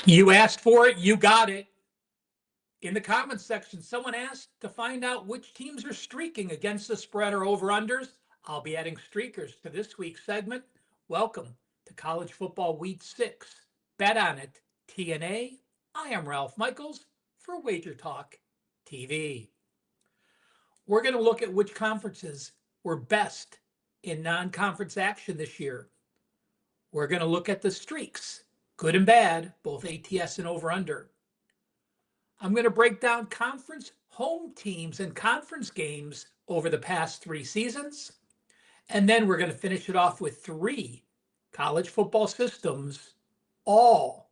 You asked for it, you got it. In the comments section, someone asked to find out which teams are streaking against the spread or over-unders. I'll be adding streakers to this week's segment. Welcome to College Football Week 6. Bet on it, TNA. I am Ralph Michaels for WagerTalk TV. We're going to look at which conferences were best in non-conference action this year. We're going to look at the streaks, good and bad, both ATS and over-under. I'm going to break down conference home teams and conference games over the past 3 seasons. And then we're going to finish it off with 3 college football systems, all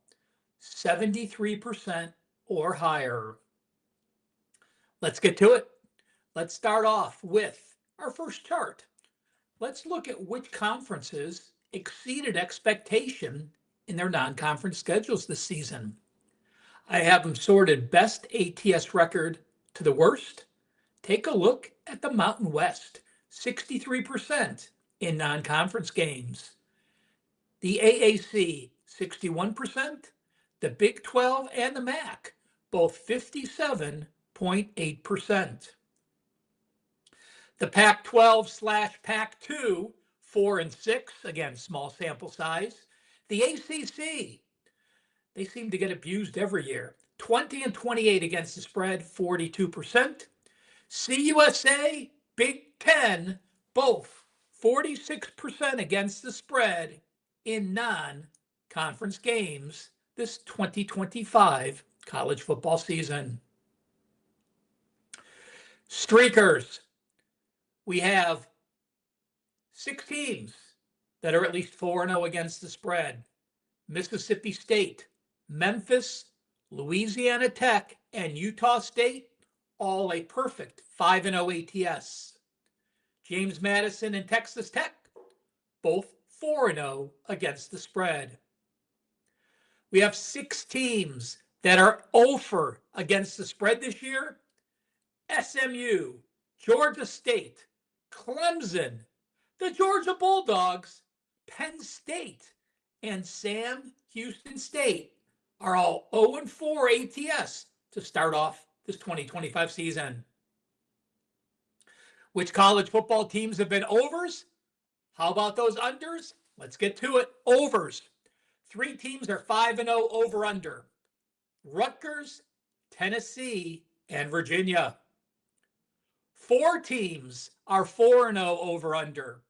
73% or higher. Let's get to it. Let's start off with our first chart. Let's look at which conferences exceeded expectation in their non-conference schedules this season. I have them sorted best ATS record to the worst. Take a look at the Mountain West, 63% in non-conference games. The AAC, 61%. The Big 12 and the MAC, both 57.8%. The Pac-12/Pac-2, 4 and 6, again, small sample size. The ACC, they seem to get abused every year. 20 and 28 against the spread, 42%. CUSA, Big 10, both 46% against the spread in non-conference games this 2025 college football season. Streakers. We have 6 teams that are at least 4-0 against the spread. Mississippi State, Memphis, Louisiana Tech, and Utah State, all a perfect 5-0 ATS. James Madison and Texas Tech, both 4-0 against the spread. We have 6 teams that are 0 against the spread this year. SMU, Georgia State, Clemson, the Georgia Bulldogs, Penn State, and Sam Houston State are all 0-4 ATS to start off this 2025 season. Which college football teams have been overs? How about those unders? Let's get to it. Overs. 3 teams are 5-0 over-under. Rutgers, Tennessee, and Virginia. 4 teams are 4-0 over-under.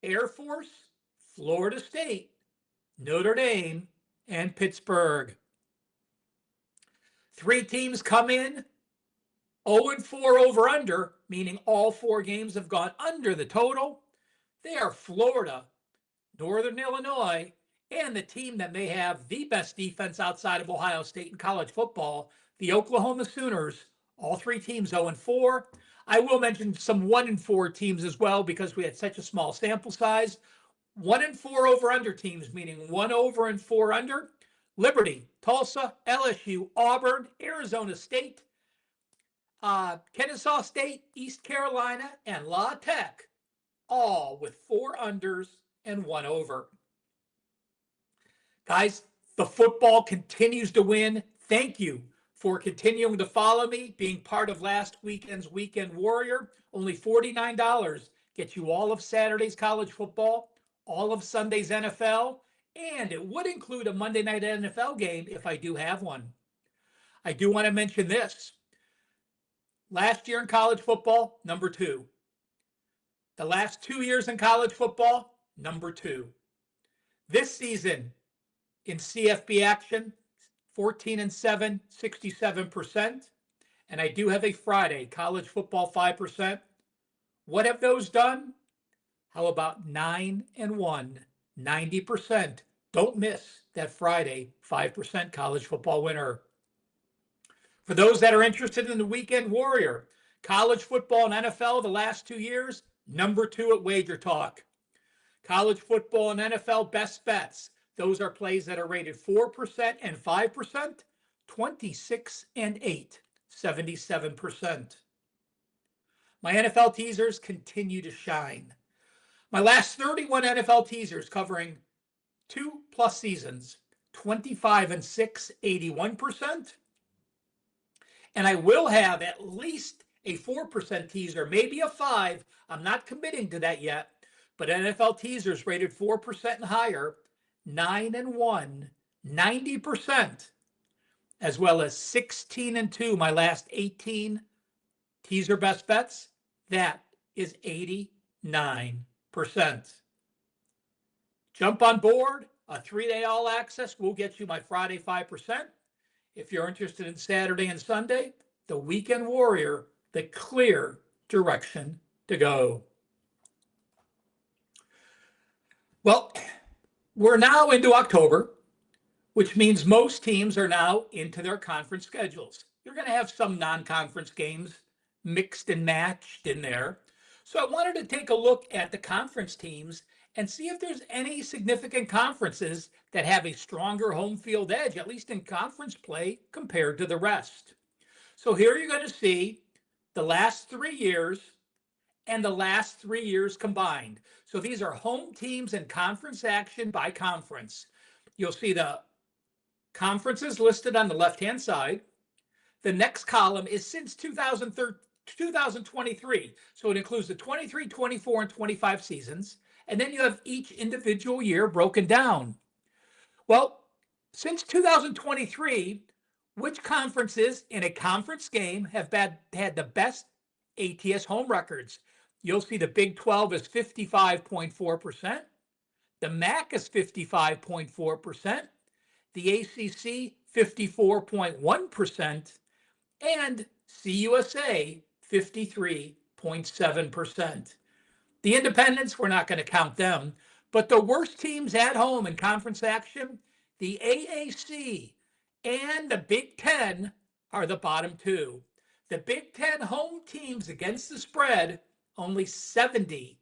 Air Force, Florida State, Notre Dame, and Pittsburgh. 3 teams come in 0-4 over-under, meaning all 4 games have gone under the total. They are Florida, Northern Illinois, and the team that may have the best defense outside of Ohio State in college football, the Oklahoma Sooners. All 3 teams 0-4. I will mention some 1-4 teams as well because we had such a small sample size. 1-4 over-under teams, meaning 1 over and 4 under. Liberty, Tulsa, LSU, Auburn, Arizona State, Kennesaw State, East Carolina, and La Tech, all with 4 unders and 1 over. Guys, the football continues to win. Thank you for continuing to follow me, being part of last weekend's Weekend Warrior. Only $49 gets you all of Saturday's college football, all of Sunday's NFL, and it would include a Monday night NFL game if I do have one. I do want to mention this. Last year in college football, number 2. The last 2 years in college football, number 2. This season in CFB action, 14-7, 67%. And I do have a Friday college football 5%. What have those done? How about 9-1, 90%? Don't miss that Friday 5% college football winner. For those that are interested in the Weekend Warrior, college football and NFL the last 2 years, number 2 at WagerTalk. College football and NFL best bets. Those are plays that are rated 4% and 5%, 26 and 8, 77%. My NFL teasers continue to shine. My last 31 NFL teasers covering 2+ seasons, 25-6, 81%. And I will have at least a 4% teaser, maybe a 5. I'm not committing to that yet, but NFL teasers rated 4% and higher, 9-1, 90%, as well as 16-2, my last 18 teaser best bets. That is 89%. Jump on board. A 3-day all access will get you my Friday 5%. If you're interested in Saturday and Sunday, the Weekend Warrior, the clear direction to go. Well, we're now into October, which means most teams are now into their conference schedules. You're going to have some non-conference games mixed and matched in there. So I wanted to take a look at the conference teams and see if there's any significant conferences that have a stronger home field edge, at least in conference play, compared to the rest. So here you're going to see the last 3 years and the last 3 years combined. So these are home teams and conference action by conference. You'll see the conferences listed on the left-hand side. The next column is since 2023. So it includes the 23, 24, and 25 seasons. And then you have each individual year broken down. Well, since 2023, which conferences in a conference game have had the best ATS home records? You'll see the Big 12 is 55.4%. The MAC is 55.4%. The ACC, 54.1%. And CUSA, 53.7%. The independents, we're not going to count them, but the worst teams at home in conference action, the AAC and the Big Ten are the bottom two. The Big Ten home teams against the spread, only 70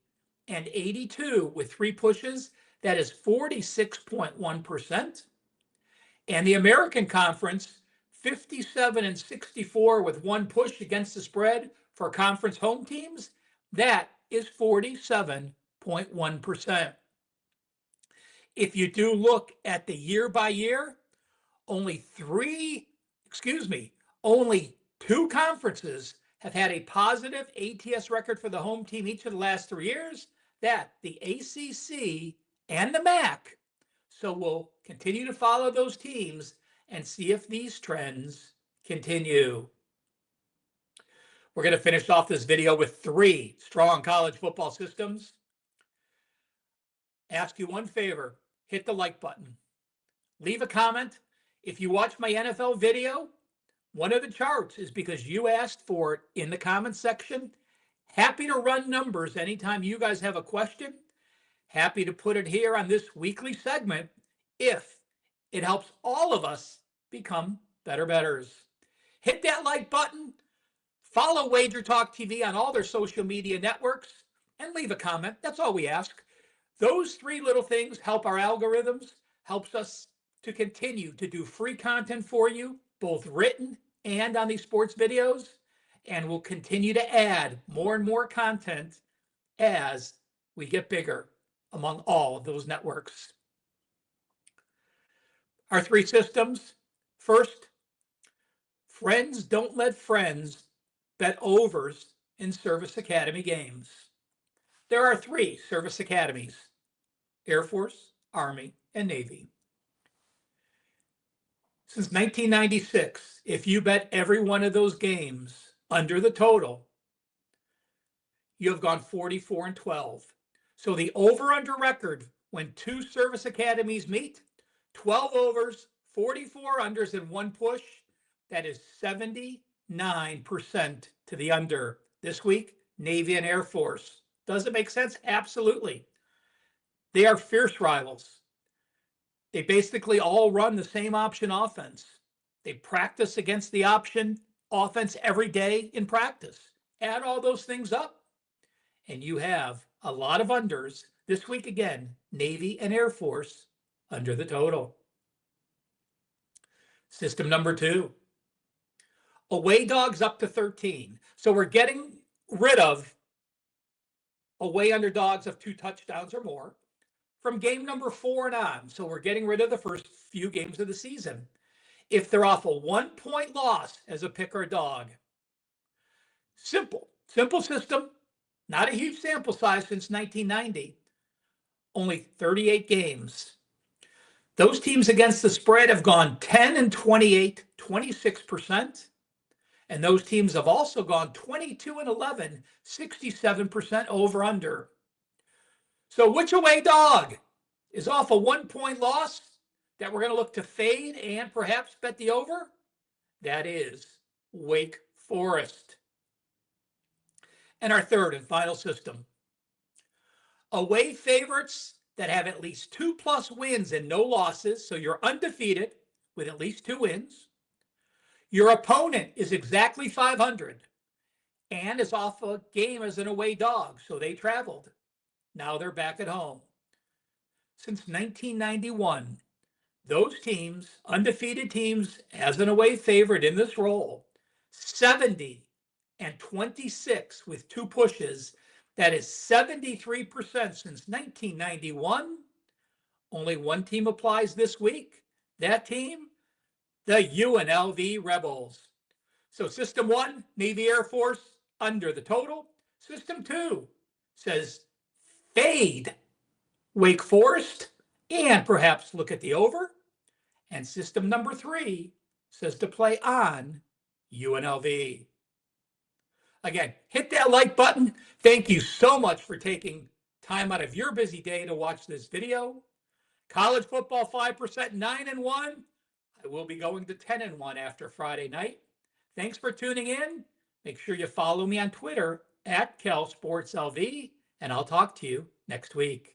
and 82 with 3 pushes. That is 46.1%. And the American Conference, 57 and 64 with 1 push against the spread for conference home teams. That is 47.1%. If you do look at the year by year, only 2 conferences have had a positive ATS record for the home team each of the last 3 years. That the ACC and the MAC. So we'll continue to follow those teams and see if these trends continue. We're going to finish off this video with 3 strong college football systems. Ask you one favor, hit the like button. Leave a comment. If you watch my NFL video, one of the charts is because you asked for it in the comments section. Happy to run numbers anytime you guys have a question. Happy to put it here on this weekly segment if it helps all of us become better bettors. Hit that like button, follow WagerTalk TV on all their social media networks, and leave a comment. That's all we ask. Those 3 little things help our algorithms, helps us to continue to do free content for you, both written and on these sports videos, and we'll continue to add more and more content as we get bigger among all of those networks. Our 3 systems. First, friends don't let friends bet overs in Service Academy games. There are 3 service academies: Air Force, Army, and Navy. Since 1996, if you bet every one of those games under the total, you have gone 44-12. So the over-under record when 2 service academies meet, 12 overs, 44 unders, and 1 push, that is 79% to the under. This week, Navy and Air Force. Does it make sense? Absolutely. They are fierce rivals. They basically all run the same option offense. They practice against the option offense every day in practice. Add all those things up, and you have a lot of unders. This week again, Navy and Air Force under the total. System number 2. Away dogs up to 13. So we're getting rid of away underdogs of 2 touchdowns or more. from game number 4 and on. So we're getting rid of the first few games of the season. If they're off a 1-point loss as a pick or dog, simple system, not a huge sample size since 1990, only 38 games. Those teams against the spread have gone 10 and 28, 26%. And those teams have also gone 22 and 11, 67% over under. So which away dog is off a 1-point loss that we're going to look to fade and perhaps bet the over? That is Wake Forest. And our third and final system. Away favorites that have at least 2+ wins and no losses, so you're undefeated with at least 2 wins. Your opponent is exactly 500 and is off a game as an away dog, so they traveled. Now they're back at home. Since 1991, those teams, undefeated teams, as an away favorite in this role, 70 and 26 with 2 pushes. That is 73% since 1991. Only one team applies this week. That team, the UNLV Rebels. So System 1, Navy Air Force, under the total. System 2 says fade Wake Forest and perhaps look at the over. And system number 3 says to play on UNLV. Again, hit that like button. Thank you so much for taking time out of your busy day to watch this video. College football 5%, 9-1. I will be going to 10-1 after Friday night. Thanks for tuning in. Make sure you follow me on Twitter @CalSportsLV, and I'll talk to you next week.